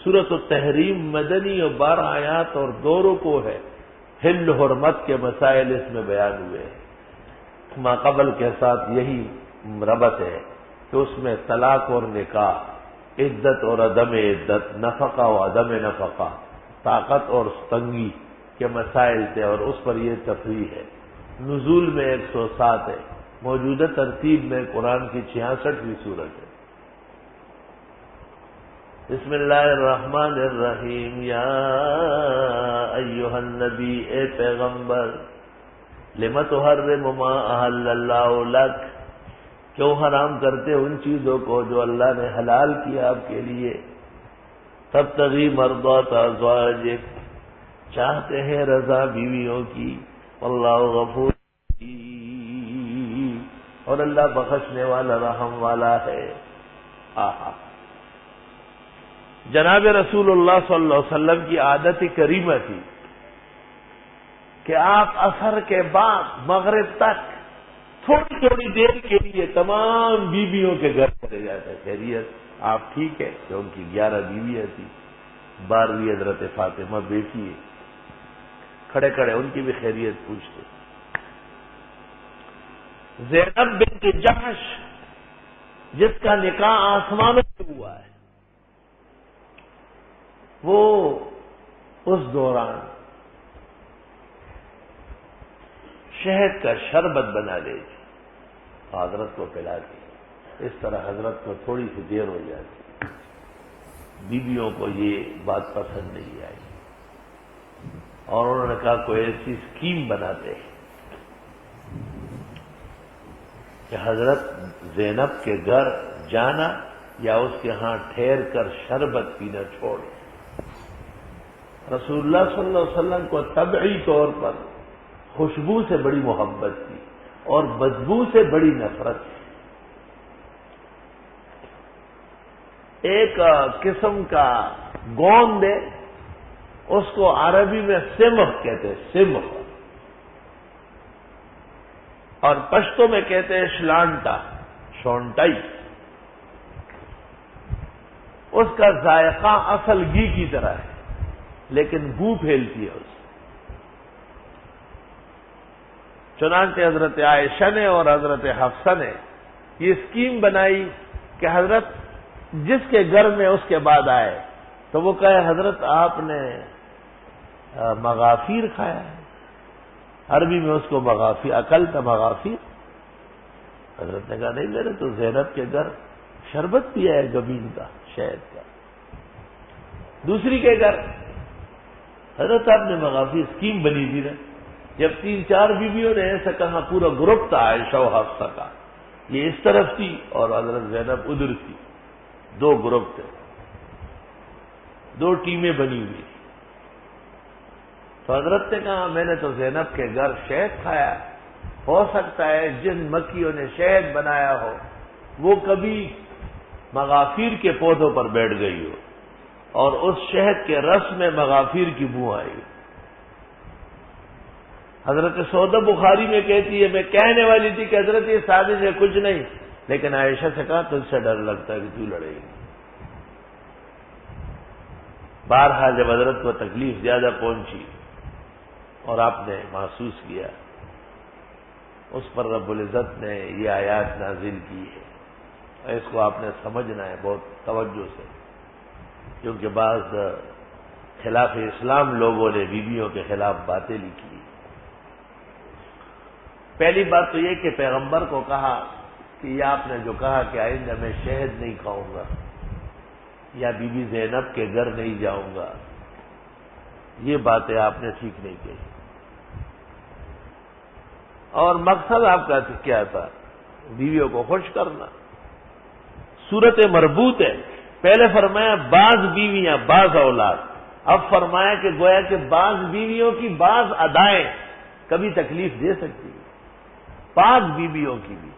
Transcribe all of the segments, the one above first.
سورۃ التحریم مدنی اور 12 آیات اور 2 رکوع ہے، حل حرمت کے مسائل اس میں بیان ہوئے ہیں۔ ما قبل کے ساتھ یہی ربط ہے کہ اس میں طلاق اور نکاح، عدت اور عدم عدت، نفقہ و عدم نفقہ، طاقت اور تنگی کے مسائل تھے، اور اس پر یہ تفریح ہے۔ نزول میں 107 ہے، موجودہ ترتیب میں قرآن کی 66ویں سورت ہے۔ بسم اللہ الرحمن الرحیم۔ یا ایھا النبی، اے پیغمبر، لم تحرم ما احل اللہ لک، کیوں حرام کرتے ان چیزوں کو جو اللہ نے حلال کیا آپ کے لیے؟ تبتغی مرضات ازواجک، چاہتے ہیں رضا بیویوں کی، واللہ غفور، اور اللہ بخشنے والا رحم والا ہے۔ آہا، جناب رسول اللہ صلی اللہ علیہ وسلم کی عادت کریمہ تھی کہ آپ عصر کے بعد مغرب تک تھوڑی تھوڑی دیر کے لیے تمام بیویوں کے گھر چلے جاتے۔ خیریت آپ ٹھیک ہے؟ کہ ان کی 11 بیویاں تھیں، 12ویں حضرت فاطمہ بیٹی ہے، کھڑے کھڑے ان کی بھی خیریت پوچھتے۔ زینب بنت جحش، جس کا نکاح آسمانوں سے ہوا ہے، وہ اس دوران شہد کا شربت بنا لے گی، حضرت کو پلا دی۔ اس طرح حضرت کو تھوڑی سی دیر ہو جاتی، بیویوں کو یہ بات پسند نہیں آئی، اور انہوں نے کہا کوئی ایسی اسکیم بناتے ہیں کہ حضرت زینب کے گھر جانا یا اس کے ہاں ٹھہر کر شربت پینا چھوڑ۔ رسول اللہ صلی اللہ علیہ وسلم کو طبعی طور پر خوشبو سے بڑی محبت تھی اور بدبو سے بڑی نفرت تھی۔ ایک قسم کا گوند ہے، اس کو عربی میں سمخ کہتے ہیں، سمخ، اور پشتو میں کہتے ہیں شلانٹا، شونٹائی۔ اس کا ذائقہ اصل گھی کی طرح ہے، لیکن بو پھیلتی ہے اس سے۔ چنانچہ حضرت عائشہ نے اور حضرت حفصہ نے یہ اسکیم بنائی کہ حضرت جس کے گھر میں اس کے بعد آئے تو وہ کہے حضرت آپ نے مغافیر کھایا ہے، عربی میں اس کو مغافیر، اکلت مغافیر؟ حضرت نے کہا نہیں، میں نے تو زینب کے گھر شربت پیا ہے گبین کا، شہد کا۔ دوسری کے گھر حضرت آپ نے مغافیر، اسکیم بنی تھی نا۔ جب 3-4 بیویوں نے ایسا کہا، پورا گروپ تھا عائشہ و حفصہ کا، یہ اس طرف تھی اور حضرت زینب ادھر تھی، 2 گروپ تھے، 2 ٹیمیں بنی ہوئی۔ تو حضرت نے کہا میں نے تو زینب کے گھر شہد کھایا، ہو سکتا ہے جن مکیوں نے شہد بنایا ہو وہ کبھی مغافیر کے پودوں پر بیٹھ گئی ہو اور اس شہد کے رس میں مغافیر کی بو آئی۔ حضرت سودہ بخاری میں کہتی ہے میں کہنے والی تھی کہ حضرت یہ سازش ہے، کچھ نہیں، لیکن عائشہ سے کہا تجھ سے ڈر لگتا ہے کہ تو لڑے گی۔ بہرحال جب حضرت کو تکلیف زیادہ پہنچی اور آپ نے محسوس کیا، اس پر رب العزت نے یہ آیات نازل کی ہے۔ اس کو آپ نے سمجھنا ہے بہت توجہ سے، کیونکہ بعض خلاف اسلام لوگوں نے بیویوں کے خلاف باتیں لکھی۔ پہلی بات تو یہ کہ پیغمبر کو کہا کہ یہ آپ نے جو کہا کہ آئندہ میں شہد نہیں کھاؤں گا یا بی بی زینب کے گھر نہیں جاؤں گا، یہ باتیں آپ نے ٹھیک نہیں کہی۔ اور مقصد آپ کا کیا تھا؟ بیویوں کو خوش کرنا۔ صورت مربوط ہے، پہلے فرمایا بعض بیویاں بعض اولاد، اب فرمایا کہ گویا کہ بعض بیویوں کی بعض ادائیں کبھی تکلیف دے سکتی ہیں، پاک بیویوں کی بھی۔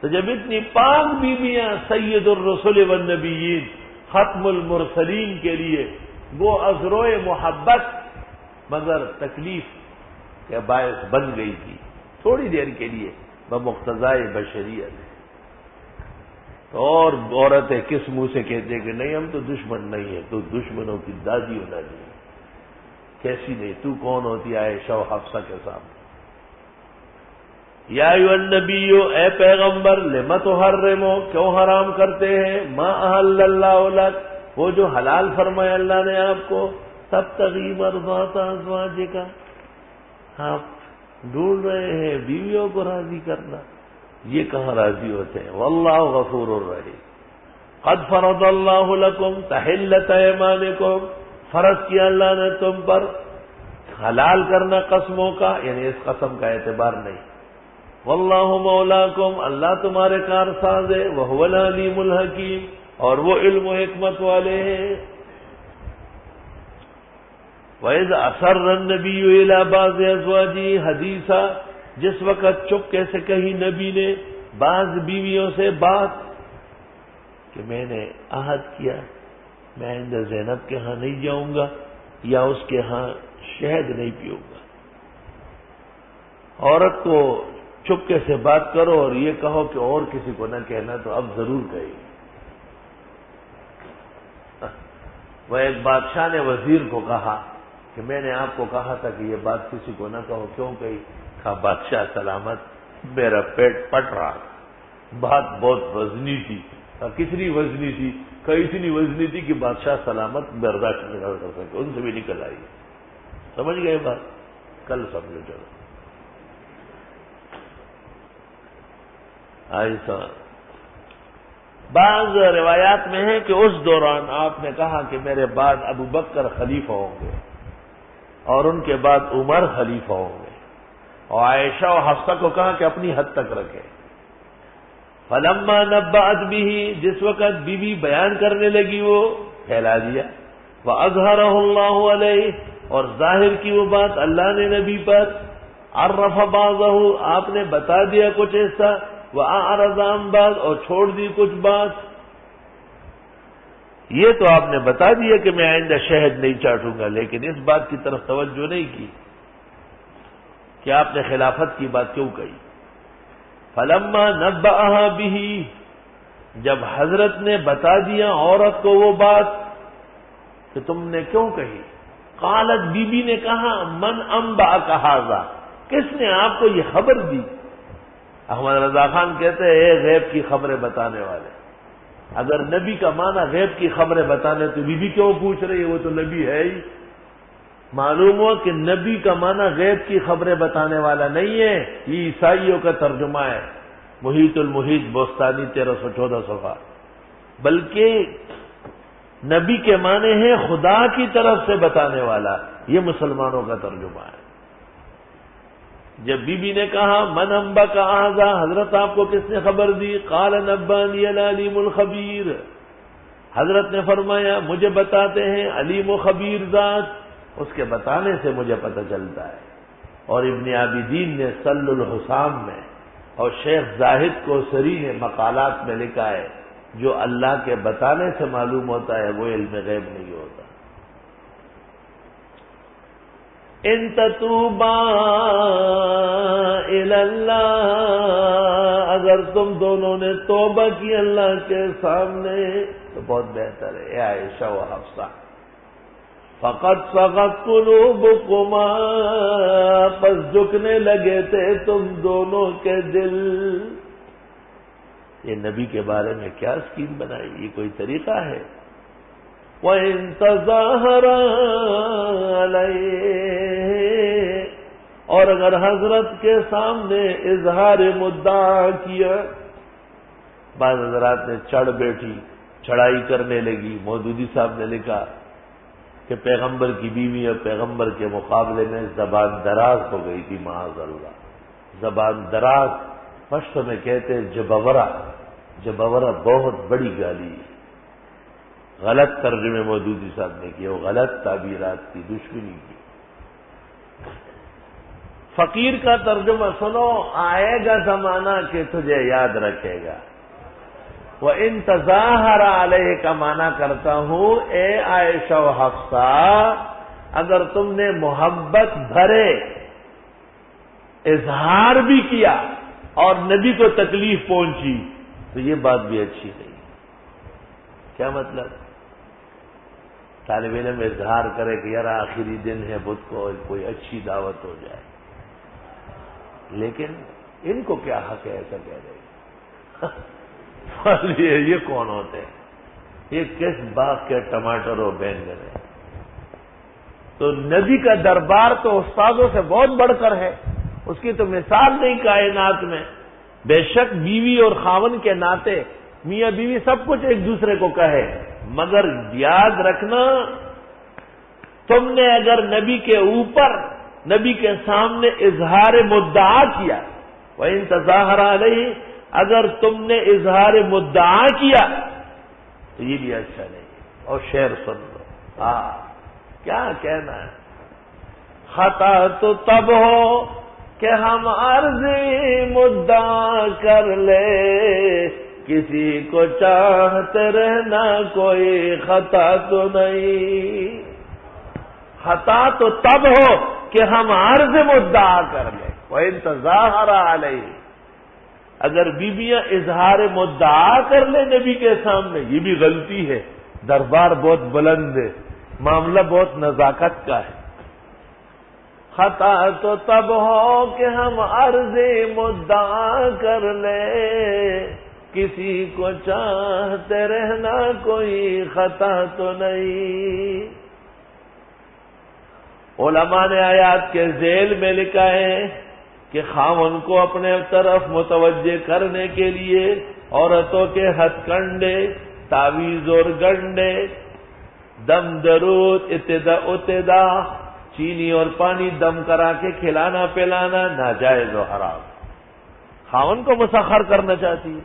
تو جب اتنی پاک بیویاں سید الرسل والنبیین ختم المرسلین کے لیے وہ ازروئے محبت مگر تکلیف کے باعث بن گئی تھی تھوڑی دیر کے لیے بمقتضائے بشریت، تو اور عورتیں کس منہ سے کہتے کہ نہیں ہم تو دشمن نہیں ہیں، تو دشمنوں کی دادی ہونا چاہیے، کیسی نہیں، تو کون ہوتی ہے عائشہ و حفصہ کے سامنے؟ یا ایھا النبی، اے پیغمبر، لم تحرمو، کیوں حرام کرتے ہیں، ما احل اللہ لک، وہ جو حلال فرمایا اللہ نے آپ کو، تبتغی مرضات ازواجک، آپ ڈھونڈ رہے ہیں بیویوں کو راضی کرنا، یہ کہاں راضی ہوتے ہیں؟ واللہ غفور الرحیم۔ قد فرض اللہ لکم تحلۃ ایمانکم، فرض کیا اللہ نے تم پر حلال کرنا قسموں کا، یعنی اس قسم کا اعتبار نہیں۔ واللہ مولاکم، اللہ تمہارے کارساز ہے، وہو العلیم الحکیم، اور وہ علم و حکمت والے ہیں۔ وَإِذْ أَسَرَّ النَّبِيُّ إِلَىٰ بَعْضِ أَزْوَاجِهِ حَدِيثًا، جس وقت چپکے سے کہی نبی نے بعض بیویوں سے بات کہ میں نے عہد کیا میں آئندہ زینب کے ہاں نہیں جاؤں گا یا اس کے ہاں شہد نہیں پیوں گا۔ عورت کو چپکے سے بات کرو اور یہ کہو کہ اور کسی کو نہ کہنا، تو اب ضرور کہی۔ وہ ایک بادشاہ نے وزیر کو کہا کہ میں نے آپ کو کہا تھا کہ یہ بات کسی کو نہ کہو، کیوں کہی؟ کہا بادشاہ سلامت، میرا پیٹ پٹ رہا تھا، بات بہت وزنی تھی۔ کتنی وزنی تھی؟ کہیں اتنی وزنی تھی کہ بادشاہ سلامت برداشت نہیں کر سکے، ان سے بھی نکل آئی۔ سمجھ گئے بات؟ کل سمجھو چلو۔ ایسا بعض روایات میں ہے کہ اس دوران آپ نے کہا کہ میرے بعد ابو بکر خلیفہ ہوں گے اور ان کے بعد عمر خلیفہ ہوں گے، اور عائشہ و حفصہ کو کہا کہ اپنی حد تک رکھے۔ فلما نبأت به، جس وقت بی بی بیان کرنے لگی وہ پھیلا دیا، وَأَظْهَرَهُ اللَّهُ عَلَيْهِ، اور ظاہر کی وہ بات اللہ نے نبی پر، عرف بعضه، آپ نے بتا دیا کچھ ایسا، وَأَعْرَضَ عَن بَعْضٍ، اور چھوڑ دی کچھ بات۔ یہ تو آپ نے بتا دیا کہ میں آئندہ شہد نہیں چاٹوں گا، لیکن اس بات کی طرف توجہ نہیں کی کہ آپ نے خلافت کی بات کیوں کہی۔ فلما نبأها به، جب حضرت نے بتا دیا عورت کو وہ بات کہ تم نے کیوں کہی، قالت، بی بی نے کہا، من انبأک ھذا، کس نے آپ کو یہ خبر دی؟ احمد رضا خان کہتے ہیں اے غیب کی خبریں بتانے والے، اگر نبی کا معنی غیب کی خبریں بتانے تو بی بی کیوں پوچھ رہی ہے، وہ تو نبی ہے ہی۔ معلوم ہوا کہ نبی کا معنی غیب کی خبریں بتانے والا نہیں ہے، یہ عیسائیوں کا ترجمہ ہے، محیط المحیط بوستانی 1314 صفحہ، بلکہ نبی کے معنی ہے خدا کی طرف سے بتانے والا، یہ مسلمانوں کا ترجمہ ہے۔ جب بی بی نے کہا من انبأک ھذا، حضرت آپ کو کس نے خبر دی؟ قال نبانی العلیم الخبیر، حضرت نے فرمایا مجھے بتاتے ہیں علیم و خبیر ذات، اس کے بتانے سے مجھے پتہ چلتا ہے۔ اور ابن عابدین نے سل الحسام میں اور شیخ زاہد کو سری نے مقالات میں لکھا ہے، جو اللہ کے بتانے سے معلوم ہوتا ہے وہ علم غیب نہیں ہوتا۔ ان تتوبا الی اللہ، اگر تم دونوں نے توبہ کی اللہ کے سامنے تو بہت بہتر ہے۔ اے عائشہ و حفصہ، فقد صغت قلوبکما، پس جھکنے لگے تھے تم دونوں کے دل۔ یہ نبی کے بارے میں کیا اسکیم بنائی، یہ کوئی طریقہ ہے؟ وَإِن تَظَاهَرَا عَلَيْهِ، اور اگر حضرت کے سامنے اظہار مدعا کیا، بعض حضرات نے چڑھ بیٹھی، چڑھائی کرنے لگی۔ مودودی صاحب نے لکھا کہ پیغمبر کی بیوی اور پیغمبر کے مقابلے میں زبان دراز ہو گئی تھی، معاذ اللہ۔ زبان دراز پشتو میں کہتے جبورہ، جبورہ بہت بڑی گالی ہے۔ غلط ترجمے مودودی صاحب نے کیا، وہ غلط تعبیرات کی، دشمنی کی۔ فقیر کا ترجمہ سنو، آئے گا زمانہ کہ تجھے یاد رکھے گا۔ وَإِن تَظَاهَرَ عَلَيْهِ کا معنی کرتا ہوں، اے عائشہ و حفصہ، اگر تم نے محبت بھرے اظہار بھی کیا اور نبی کو تکلیف پہنچی، تو یہ بات بھی اچھی نہیں. کیا مطلب؟ طالب علم اظہار کرے کہ یار آخری دن ہے بدھ کو کوئی اچھی دعوت ہو جائے، لیکن ان کو کیا حق ہے ایسا کہہ رہے؟ یہ کون ہوتے ہیں؟ یہ کس باغ کے ٹماٹر اور بینگن ہے؟ تو نبی کا دربار تو استادوں سے بہت بڑھ کر ہے، اس کی تو مثال نہیں کائنات میں. بے شک بیوی اور خاون کے ناطے میاں بیوی سب کچھ ایک دوسرے کو کہے، مگر یاد رکھنا تم نے اگر نبی کے اوپر، نبی کے سامنے اظہار مدعا کیا، وَإِن تَظَاهَرَ عَلَيْهِ، اگر تم نے اظہار مدعا کیا تو یہ بھی اچھا نہیں. اور شعر سن لو، کیا کہنا ہے؟ خطا تو تب ہو کہ ہم عرض مدعا کر لے، کسی کو چاہتے رہنا کوئی خطا تو نہیں. خطا تو تب ہو کہ ہم عرض مدعا کر لیں. وَإِن تَظَاهَرَ عَلَيْهِ، اگر بیویاں اظہار مدعا کر لیں نبی کے سامنے، یہ بھی غلطی ہے. دربار بہت بلند ہے، معاملہ بہت نزاکت کا ہے. خطا تو تب ہو کہ ہم عرض مدعا کر لیں، کسی کو چاہتے رہنا کوئی خطا تو نہیں. علماء نے آیات کے ذیل میں لکھا ہے کہ خاوند کو اپنے طرف متوجہ کرنے کے لیے عورتوں کے ہتھ کنڈے، تعویذ اور گنڈے، دم درود، اتدا، چینی اور پانی دم کرا کے کھلانا پلانا ناجائز و حرام. خاوند کو مسخر کرنا چاہتی ہے.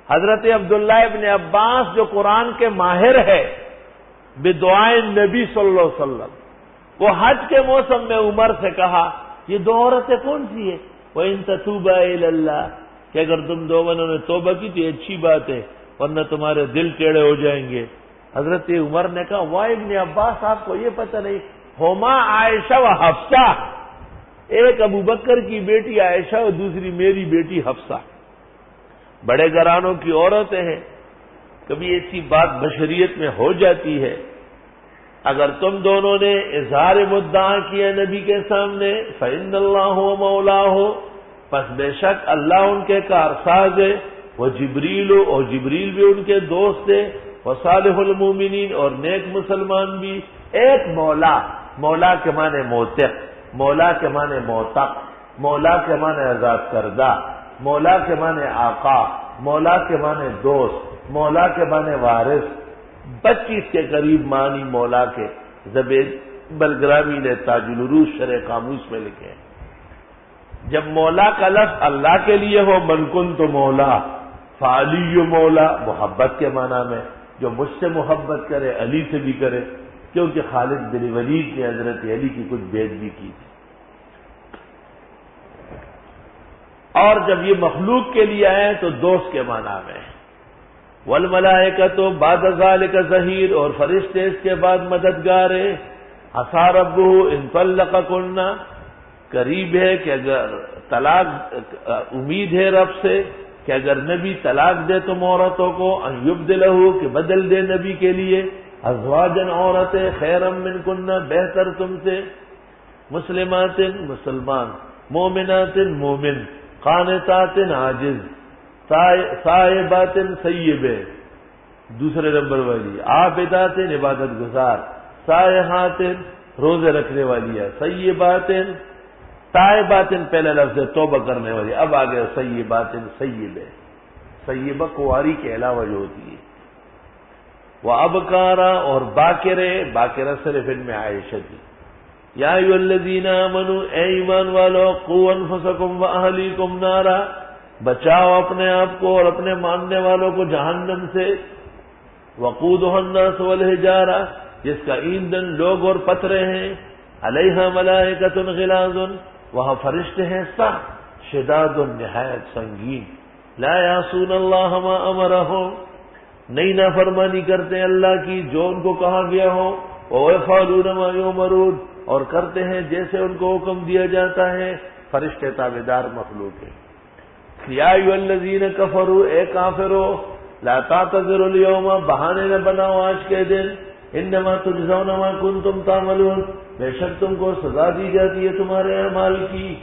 حضرت عبداللہ ابن عباس جو قرآن کے ماہر ہے بدعائے نبی صلی اللہ علیہ وسلم، وہ حج کے موسم میں عمر سے کہا یہ دو عورتیں کون سی ہیں؟ وَإِن تَتُوبَا إِلَى اللَّهِ، کہ اگر تم دونوں نے توبہ کی تو یہ اچھی بات ہے، ورنہ تمہارے دل ٹیڑے ہو جائیں گے. حضرت عمر نے کہا واہ ابن عباس، آپ کو یہ پتہ نہیں، ہما عائشہ و حفصہ، ایک ابو بکر کی بیٹی عائشہ اور دوسری میری بیٹی حفصہ، بڑے گھرانوں کی عورتیں ہیں. کبھی ایسی بات بشریت میں ہو جاتی ہے. اگر تم دونوں نے اظہار مدعا کیا نبی کے سامنے، فإن اللہ مولاہ، پس بے شک اللہ ان کے کارساز ہے. وہ جبریل، اور جبریل بھی ان کے دوست ہے. وہ صالح المومنین، اور نیک مسلمان بھی. ایک مولا، مولا کے معنی موثق، مولا کے معنی موثق، مولا کے معنی آزاد کردہ، مولا کے معنی آقا، مولا کے معنی دوست، مولا کے معنی وارث. 25 کے قریب معنی مولا کے زبید بلگرامی نے تاج العروج شرح قاموس میں لکھے. جب مولا کا لفظ اللہ کے لیے ہو، من کنت مولا فعلی مولا، محبت کے معنی میں، جو مجھ سے محبت کرے علی سے بھی کرے، کیونکہ خالد بن ولید نے حضرت علی کی کچھ بےادبی کی تھی. اور جب یہ مخلوق کے لیے آئے تو دوست کے معنی میں. والملائکۃ بعد ذلک ظہیر، اور فرشتے اس کے بعد مددگار ہیں. عسیٰ ربہ ان طلقکن، قریب ہے کہ اگر طلاق، امید ہے رب سے کہ اگر نبی طلاق دے تم عورتوں کو، ان یبدلہ، کہ بدل دے نبی کے لیے، ازواجن عورتیں، خیرا منکن، بہتر تم سے، مسلمات مسلمان، مومنات مومن، قانتات عاجز، صائبات سیب، دوسرے نمبر والی، عابدات عبادت گزار، سائحات روزے رکھنے والی ہے، سیبات تائبات پہلا لفظ ہے توبہ کرنے والی، اب آگے سیبات سیب، سیبہ کواری کے علاوہ جو ہوتی ہے. وہ ابکارا، اور باکرے، باکرہ صرف ان میں عائشہ تھی. یا ایھا الذین آمنوا، اے ایمان والو، قوا انفسکم واہلیکم نارا، بچاؤ اپنے آپ کو اور اپنے ماننے والوں کو جہنم سے. وقودھا الناس والحجارہ، جس کا ایندھن لوگ اور پتھرے ہیں. علیہا ملائکۃ غلاظ، وہاں فرشتے ہیں سخت، شداد، نہایت سنگین. لا یعصون اللہ ما امرہم، نہیں نافرمانی کرتے اللہ کی جو ان کو کہا گیا ہو. ویفعلون ما یؤمرون، اور کرتے ہیں جیسے ان کو حکم دیا جاتا ہے. فرشتے تابعدار مخلوق ہیں۔ یا ایھا الذین کفروا، اے کافرو، لا تعتذروا اليوم، بہانے نہ بناؤ آج کے دن، انما تجزون ما کنتم تعملون، بے شک تم کو سزا دی جاتی ہے تمہارے اعمال کی۔